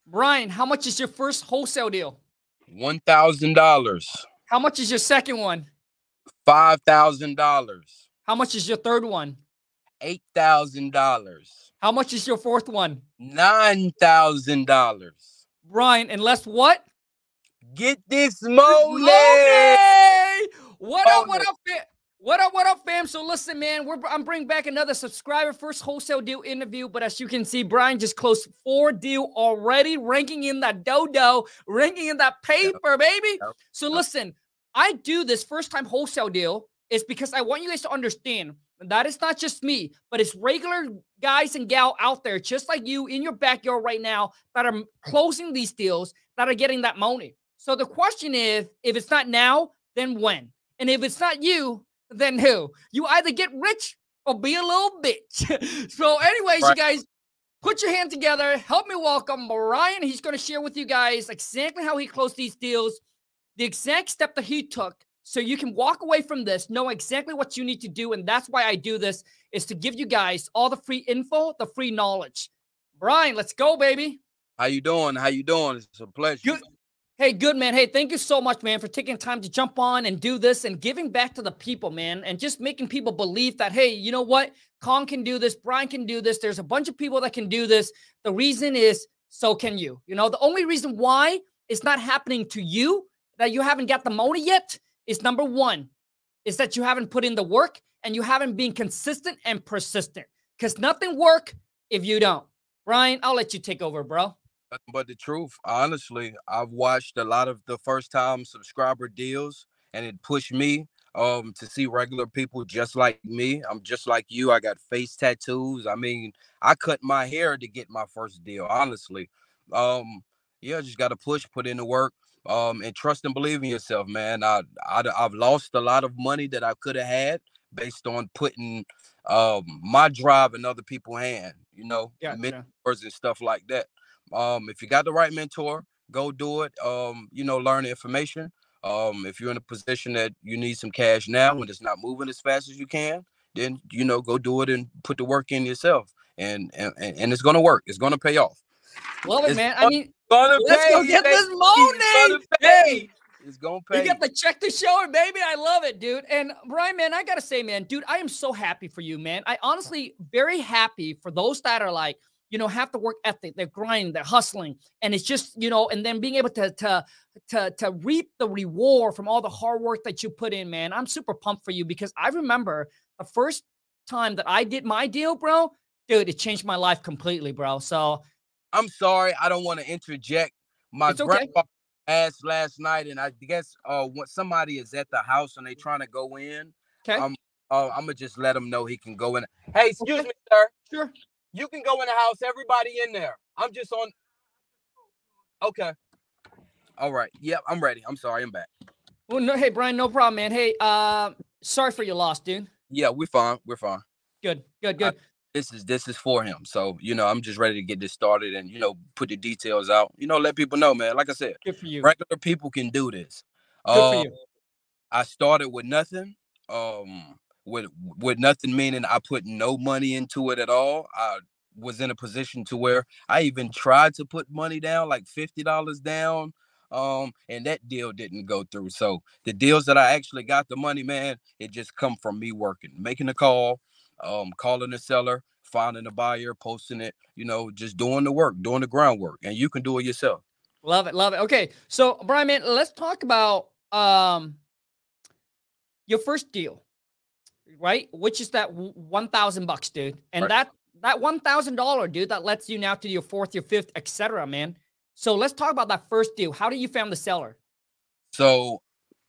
Brian, how much is your first wholesale deal? $1,000. How much is your second one? $5,000. How much is your third one? $8,000. How much is your fourth one? $9,000. Brian, and let's what? Get this money. What up, what up, fam? What up, fam? So listen, man, I'm bringing back another subscriber first wholesale deal interview, but as you can see, Brian just closed 4 deals already, ranking in that dodo, ranking in that paper, baby. So listen, I do this first time wholesale deal is because I want you guys to understand that it's not just me, but it's regular guys and gal out there, just like you in your backyard right now, that are closing these deals, that are getting that money. So the question is, if it's not now, then when? And if it's not you, then who? You either get rich or be a little bitch. So anyways, you guys, put your hand together. Help me welcome Brian. He's going to share with you guys exactly how he closed these deals, the exact step that he took, so you can walk away from this, know exactly what you need to do. And that's why I do this, is to give you guys all the free info, the free knowledge. Brian, let's go, baby. How you doing? How you doing? It's a pleasure. Good. Hey, good, man. Hey, thank you so much, man, for taking time to jump on and do this and giving back to the people, man, and just making people believe that, hey, you know what? Khang can do this. Brian can do this. There's a bunch of people that can do this. The reason is, so can you. You know, the only reason why it's not happening to you, that you haven't got the money yet, is number one, is that you haven't put in the work and you haven't been consistent and persistent, because nothing works if you don't. Brian, I'll let you take over, bro. But the truth, honestly, I've watched a lot of the first time subscriber deals, and it pushed me to see regular people just like me. I'm just like you. I got face tattoos. I mean, I cut my hair to get my first deal, honestly. Yeah, just got to push, put in the work, and trust and believe in yourself, man. I've lost a lot of money that I could have had based on putting my drive in other people's hand, you know, mentors and stuff like that. If you got the right mentor, go do it. You know, learn the information. If you're in a position that you need some cash now and it's not moving as fast as you can, then, you know, go do it and put the work in yourself. And it's going to work. It's going to pay off. Love it, man. I mean, let's go get this money. Hey, it's going to pay. You got the check to show it, baby. I love it, dude. And Brian, man, I got to say, man, dude, I am so happy for you, man. I honestly very happy for those that are like, you know, have the work ethic, they're grinding, they're hustling. And it's just, you know, and then being able to reap the reward from all the hard work that you put in, man. I'm super pumped for you, because I remember the first time that I did my deal, bro, dude, it changed my life completely, bro. So I'm sorry, I don't want to interject. My grandpa asked last night, and I guess when somebody is at the house and they trying to go in, I'm gonna just let him know he can go in. Hey, excuse me, sir. Sure. You can go in the house. Everybody in there. I'm just on. Okay. All right. Yep, I'm ready. I'm sorry. I'm back. Well, no, hey, Brian, no problem, man. Hey, sorry for your loss, dude. Yeah, we're fine. We're fine. Good. This is for him. So, you know, I'm just ready to get this started and, you know, put the details out. You know, let people know, man. Like I said, good for you. Regular people can do this. Good for you. I started with nothing. With nothing meaning I put no money into it at all. I was in a position to where I even tried to put money down, like $50 down, and that deal didn't go through. So the deals that I actually got the money, man, it just come from me working, making a call, calling the seller, finding a buyer, posting it, you know, just doing the work, doing the groundwork, and you can do it yourself. Love it. Okay, so Brian, man, let's talk about your first deal. Right, which is that $1,000, dude, and that $1,000, dude, that lets you now to your fourth, your fifth, etc., man. So let's talk about that first deal. How did you find the seller? So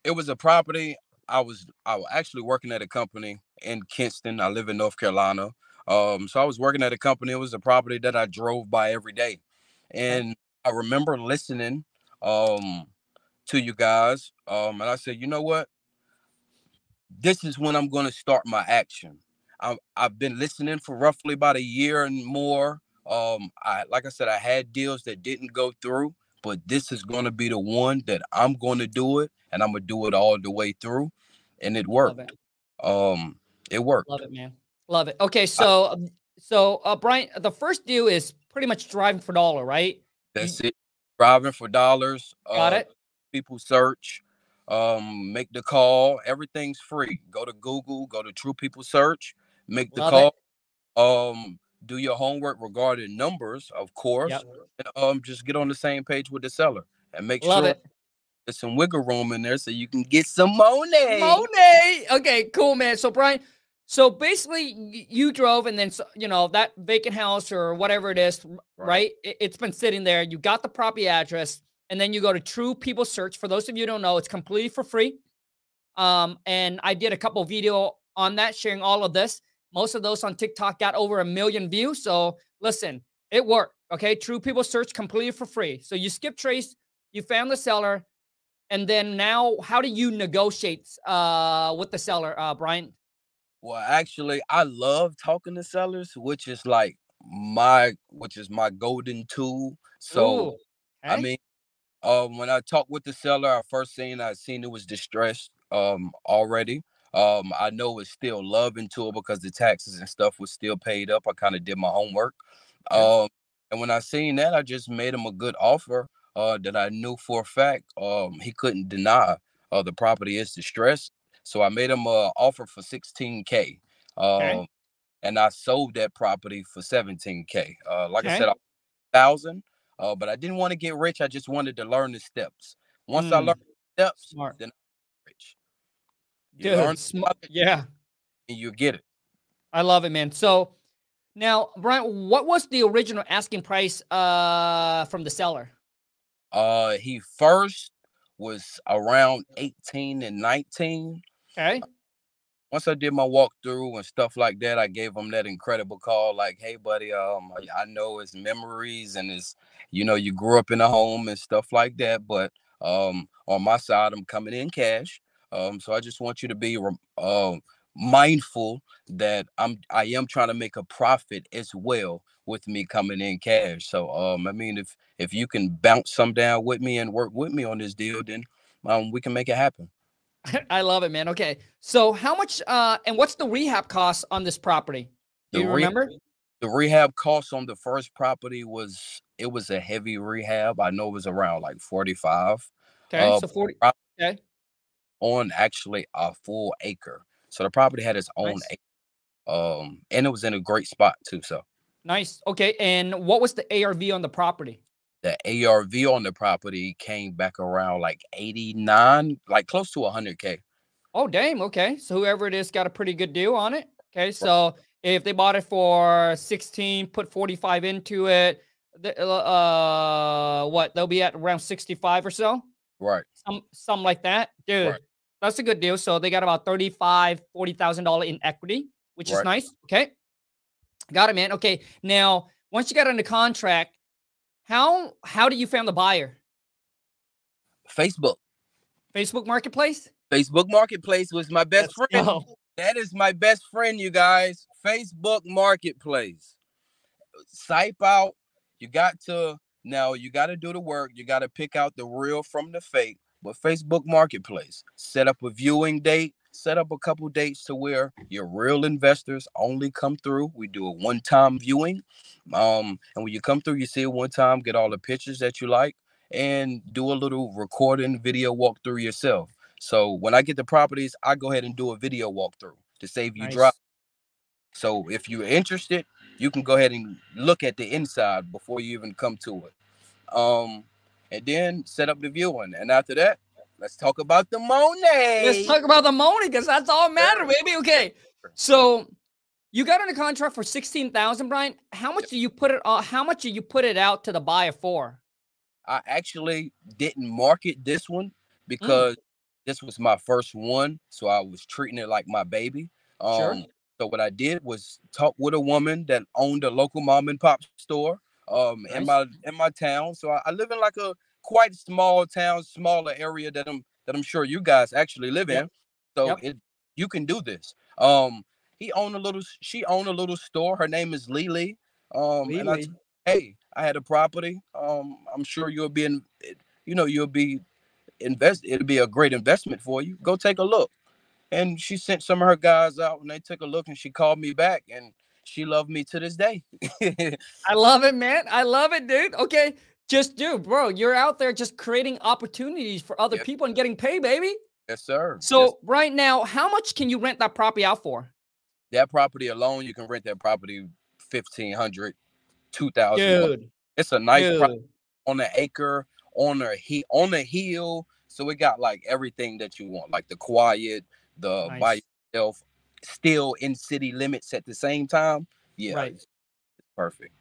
it was a property. I was actually working at a company in Kinston. I live in North Carolina. So I was working at a company. It was a property that I drove by every day, and I remember listening to you guys, and I said, you know what? This is when I'm going to start my action. I've been listening for roughly about a year and more. Like I said, I had deals that didn't go through, but this is going to be the one that I'm going to do it, and I'm going to do it all the way through. And it worked. It worked. Love it, man. Love it. Okay, so Brian, the first deal is pretty much driving for dollar, right? That's it. Driving for dollars. Got it. People search. Make the call. Everything's free. Go to Google. Go to True People Search. Make the Love it. call. Do your homework regarding numbers, of course. Yep. And just get on the same page with the seller and make Love sure it. there's some wiggle room in there so you can get some money. Okay, cool, man. So Brian, so basically you drove and then, you know, that vacant house or whatever it is, right? It's been sitting there. You got the property address and then you go to True People Search. For those of you who don't know, it's completely for free. And I did a couple video on that, sharing all of this. Most of those on TikTok got over 1 million views. So listen, it worked. Okay. True People Search completely for free. So you skip trace, you found the seller. And then now, how do you negotiate with the seller, Brian? Well, actually, I love talking to sellers, which is like my golden tool. So, Ooh, I okay. mean, when I talked with the seller, I seen it was distressed already. I know it's still love into it because the taxes and stuff was still paid up. I kind of did my homework. Okay. And when I seen that, I just made him a good offer that I knew for a fact he couldn't deny. The property is distressed. So I made him an offer for 16K. Okay. And I sold that property for 17K. Like I Okay. said, 1,000. But I didn't want to get rich. I just wanted to learn the steps. Once I learned the steps, Smart. then I'm rich. You learn Dude, smart. Yeah. and you get it. I love it, man. So now, Brian, what was the original asking price from the seller? He first was around 18 and 19. Okay. Once I did my walkthrough and stuff like that, I gave him that incredible call. Like, hey, buddy, I know it's memories and it's, you grew up in a home and stuff like that. But on my side, I'm coming in cash. So I just want you to be mindful that I am trying to make a profit as well with me coming in cash. So I mean, if you can bounce some down with me and work with me on this deal, then we can make it happen. I love it, man. Okay. So how much and what's the rehab cost on this property? Do The you re- remember? the rehab cost on the first property was a heavy rehab. I know it was around like 45. Okay. So 40. Okay. On actually a full acre. So the property had its own Nice. acre. And it was in a great spot too. So Nice. Okay. And what was the ARV on the property? the ARV on the property came back around like 89, like close to 100K. Oh, damn. Okay. So whoever it is got a pretty good deal on it. Okay. So if they bought it for 16, put 45 into it, what they'll be at around 65 or so. Right. Something like that. Dude, Right. that's a good deal. So they got about $40,000 in equity, which is Right. nice. Okay. Got it, man. Okay. Now, once you got under contract, how do you found the buyer? Facebook. Facebook Marketplace? Facebook Marketplace was my best Let's friend. go. That is my best friend, you guys. Facebook Marketplace. Sipe out. You got to do the work. You got to pick out the real from the fake. But Facebook Marketplace, set up a viewing date, set up a couple dates to where your real investors only come through. We do a one-time viewing. And when you come through, you see it one time, get all the pictures that you like, and do a little recording video walkthrough yourself. So when I get the properties, I go ahead and do a video walkthrough to save you drive. Nice. So if you're interested, you can go ahead and look at the inside before you even come to it. And then set up the viewing. And after that, let's talk about the Let's money. talk about the money because that's all matter, baby. Okay. So you got under contract for 16,000, Brian. How much do you put it how much do you put it out to the buyer for? I actually didn't market this one because this was my first one. So I was treating it like my baby. Sure. So what I did was talk with a woman that owned a local mom and pop store in Nice. my town. So I live in like a quite small town, smaller area that I'm sure you guys actually live Yep. in. So Yep. you can do this. She owned a little store. Her name is Lily. And Legally. hey, I had a property. I'm sure you'll be invest. It'll be a great investment for you. Go take a look. And she sent some of her guys out, and they took a look, and she called me back, and she loved me to this day. I love it, man. I love it, dude. Okay. Just do, bro. You're out there just creating opportunities for other people and getting paid, baby. Yes, sir. So right now, how much can you rent that property out for? That property alone, you can rent that property 1,500, 2,000. Dude, It's a nice property on the acre, on the hill. So it got like everything that you want, like the quiet, the by yourself, still in city limits at the same time. Yeah, it's perfect.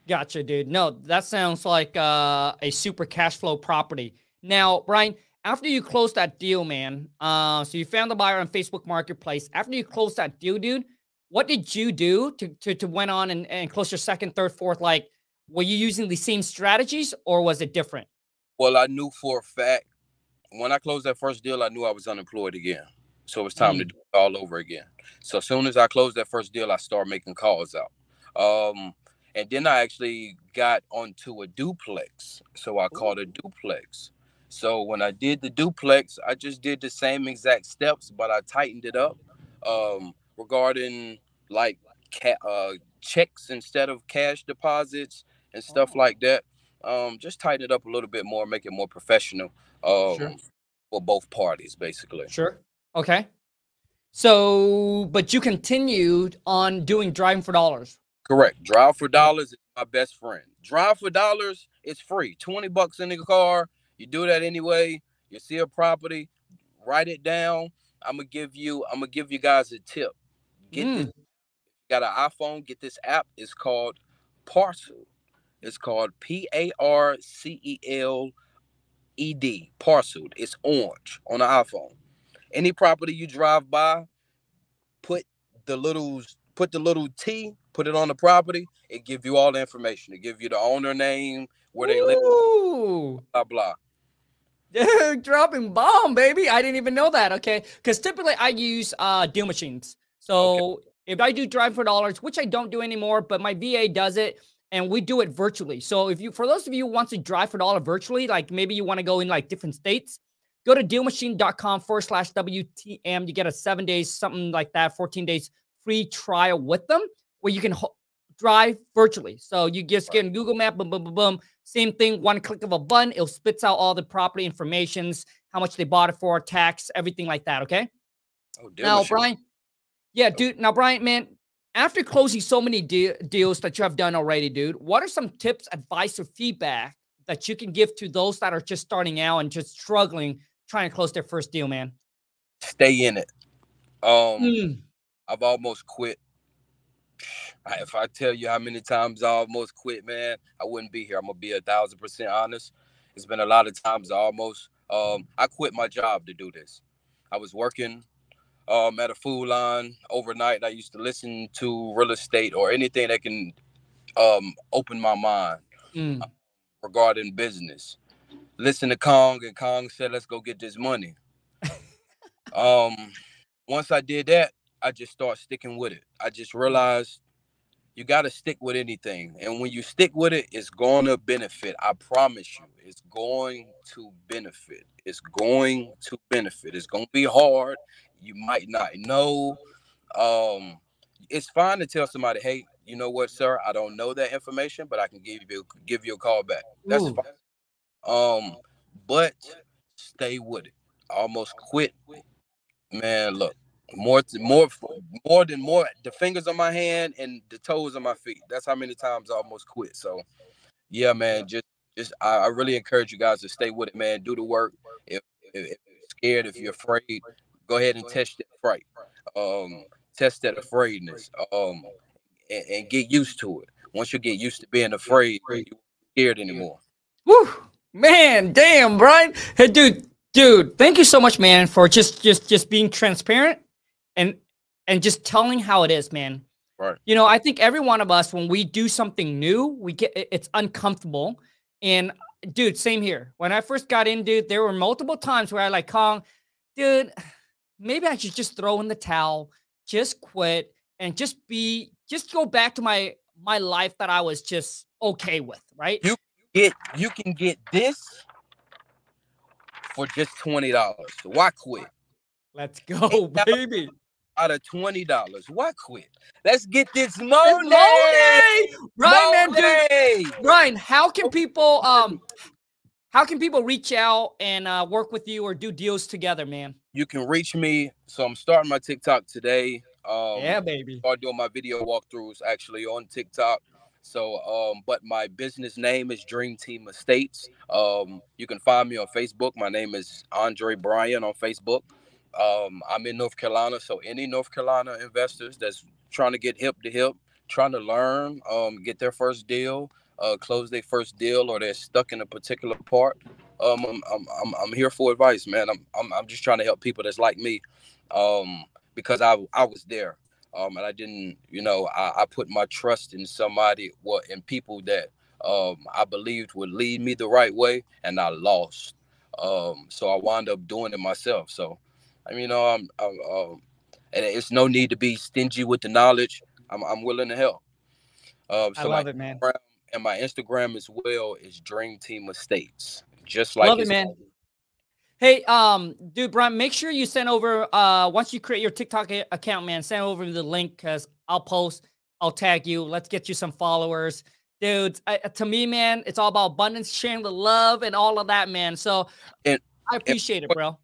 Gotcha, dude. No, that sounds like a super cash flow property. Now, Brian, after you closed that deal, man, so you found the buyer on Facebook Marketplace. After you closed that deal, dude, what did you do to went on and close your second, third, fourth? Like, were you using the same strategies or was it different? Well, I knew for a fact when I closed that first deal, I knew I was unemployed again. So it's time to do it all over again. So as soon as I closed that first deal, I started making calls out. And then I actually got onto a duplex. So I called a duplex. So when I did the duplex, I just did the same exact steps, but I tightened it up regarding like checks instead of cash deposits and stuff like that. Just tighten it up a little bit more, make it more professional for both parties, basically. Sure. Okay. So, but you continued on doing driving for dollars. Correct. Drive for dollars is my best friend. Drive for dollars, it's free. $20 in the car. You do that anyway. You see a property, write it down. I'm gonna give you guys a tip. Get this. You got an iPhone, get this app. It's called Parcel. It's called Parceled. Parceled. It's orange on the iPhone. Any property you drive by, put the little T, put it on the property. It give you all the information. It give you the owner name, where they live, blah blah. Dude, dropping bomb, baby. I didn't even know that. Okay, because typically I use deal machines. So if I do drive for dollars, which I don't do anymore, but my VA does it, and we do it virtually. So if you, for those of you who want to drive for dollar virtually, like maybe you want to go in like different states, go to dealmachine.com/WTM. You get a 7 days, something like that, 14 days free trial with them where you can drive virtually. So you just get in Google Map, boom, boom, boom, boom. Same thing, one click of a button, it'll spits out all the property informations, how much they bought it for, tax, everything like that, okay? Now, Brian, dude, now, Brian, man, after closing so many deals that you have done already, dude, what are some tips, advice, or feedback that you can give to those that are just starting out and just struggling trying to close their first deal, man? Stay in it. I've almost quit. If I tell you how many times I almost quit, man, I wouldn't be here. I'm gonna be 1,000% honest. It's been a lot of times I almost I quit my job to do this. I was working at a food line overnight. I used to listen to real estate or anything that can open my mind regarding business. Listen to Khang, and Khang said, "Let's go get this money." Once I did that, I just started sticking with it. I just realized you got to stick with anything. And when you stick with it, it's going to benefit. I promise you, it's going to benefit. It's going to benefit. It's going to be hard. You might not know. It's fine to tell somebody, hey, you know what, sir? I don't know that information, but I can give you a call back. That's fine. But stay with it. I almost quit. Man, look. More than the fingers on my hand and the toes on my feet. That's how many times I almost quit. So yeah, man, just I really encourage you guys to stay with it, man. Do the work. If you're scared, if you're afraid, go ahead and test that fright. Test that afraidness. And get used to it. Once you get used to being afraid, you're not scared anymore. Woo, man, damn, Brian. Hey, dude, thank you so much, man, for just being transparent and just telling how it is, man. Right. You know, I think every one of us, when we do something new, it's uncomfortable. And dude, same here. When I first got in, dude, there were multiple times where I like, Khang, dude, maybe I should just throw in the towel, just quit, and just go back to my life that I was just okay with, right? You can get this for just $20. Why quit? Let's go, baby. out of $20. Why quit? Let's get this money. Brian, man, dude. Brian, how can people reach out and work with you or do deals together, man? You can reach me. So I'm starting my TikTok today. Yeah, baby. Start doing my video walkthroughs actually on TikTok. So, but my business name is Dream Team Estates. You can find me on Facebook. My name is Andre Bryan on Facebook. I'm in North Carolina, so any North Carolina investors that's trying to get hip to hip, trying to learn, get their first deal, close their first deal, or they're stuck in a particular part, I'm here for advice, man. I'm just trying to help people that's like me, because I was there, and I didn't, I put my trust in somebody, in people that I believed would lead me the right way, and I lost. So I wound up doing it myself. So. And it's no need to be stingy with the knowledge. I'm willing to help. I love it, man. And my Instagram as well is Dream Team Estates. Just like love it, man. Hey, dude, Brian, make sure you send over once you create your TikTok account, man. Send over the link because I'll post. I'll tag you. Let's get you some followers, dude. To me, man, it's all about abundance, sharing the love, and all of that, man. So I appreciate it, bro.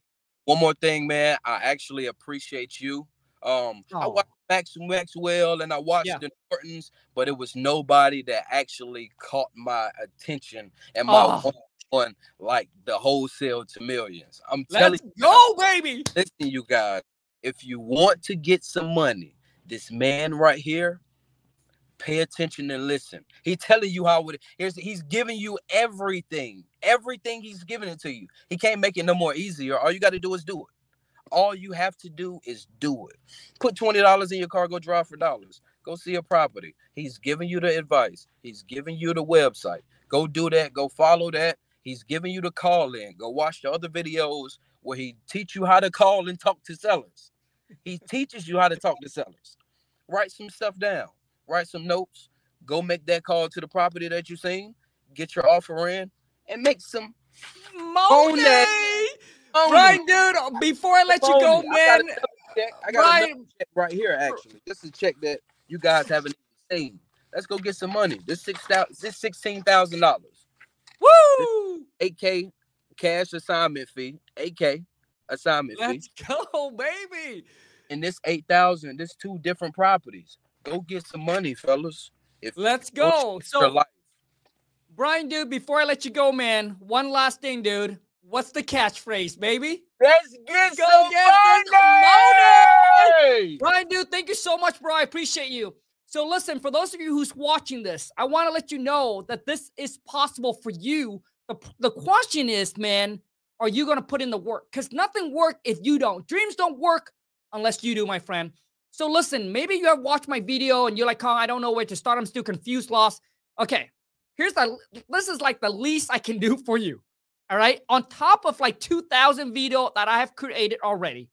One more thing, man. I actually appreciate you. I watched Maxwell and I watched the Nortons, but it was nobody that actually caught my attention and my one like the Wholesale to Millions. I'm telling you, go, baby. Listen, you guys, if you want to get some money, this man right here, pay attention and listen. He's telling you how he's giving you everything. Everything he's giving it to you. He can't make it no more easier. All you got to do is do it. All you have to do is do it. Put $20 in your car, go drive for dollars. Go see a property. He's giving you the advice. He's giving you the website. Go do that. Go follow that. He's giving you the call in. Go watch the other videos where he teach you how to call and talk to sellers. He teaches you how to talk to sellers. Write some stuff down. Write some notes, go make that call to the property that you seen, get your offer in, and make some money. Right, dude, before I let you go, man. I got a check right here, actually. This is a check that you guys haven't even seen. Let's go get some money. This $16,000. Woo! $8K cash assignment fee. $8K assignment fee. Let's go, baby. And this $8,000, this 2 different properties. Go get some money, fellas. Let's go. So, Brian, dude, before I let you go, man, one last thing, dude. What's the catchphrase, baby? Let's get some money! Brian, dude, thank you so much, bro. I appreciate you. So, listen, for those of you who's watching this, I want to let you know that this is possible for you. The question is, man, are you going to put in the work? Because nothing works if you don't. Dreams don't work unless you do, my friend. So listen, maybe you have watched my video and you're like, Khang, I don't know where to start. I'm still confused, lost. Okay, this is like the least I can do for you. All right. On top of like 2,000 videos that I have created already,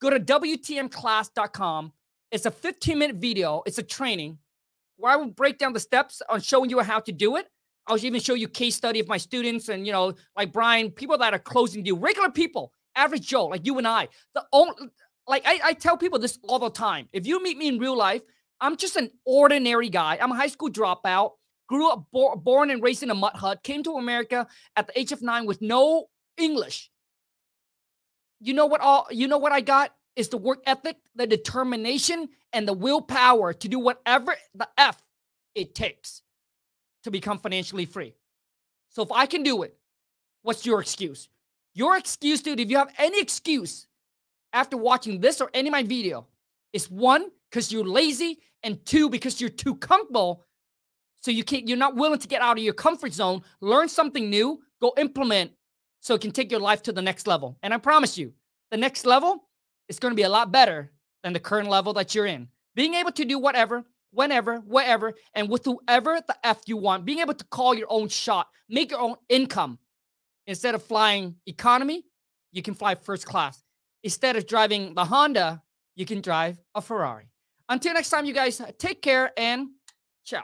go to WTMclass.com. It's a 15-minute video. It's a training where I will break down the steps on showing you how to do it. I'll even show you case study of my students and, like Brian, people that are closing deal, regular people, average Joe, like you and I. Like I tell people this all the time. If you meet me in real life, I'm just an ordinary guy. I'm a high school dropout, grew up born and raised in a mud hut, came to America at the age of 9 with no English. You know what I got is the work ethic, the determination, and the willpower to do whatever the F it takes to become financially free. So if I can do it, what's your excuse? Your excuse, dude, if you have any excuse after watching this or any of my video, is 1, because you're lazy, and 2, because you're too comfortable. So you're not willing to get out of your comfort zone, learn something new, go implement so it can take your life to the next level. And I promise you, the next level is going to be a lot better than the current level that you're in. Being able to do whatever, whenever, wherever, and with whoever the F you want. Being able to call your own shot, make your own income. Instead of flying economy, you can fly first class. Instead of driving the Honda, you can drive a Ferrari. Until next time, you guys, take care and ciao.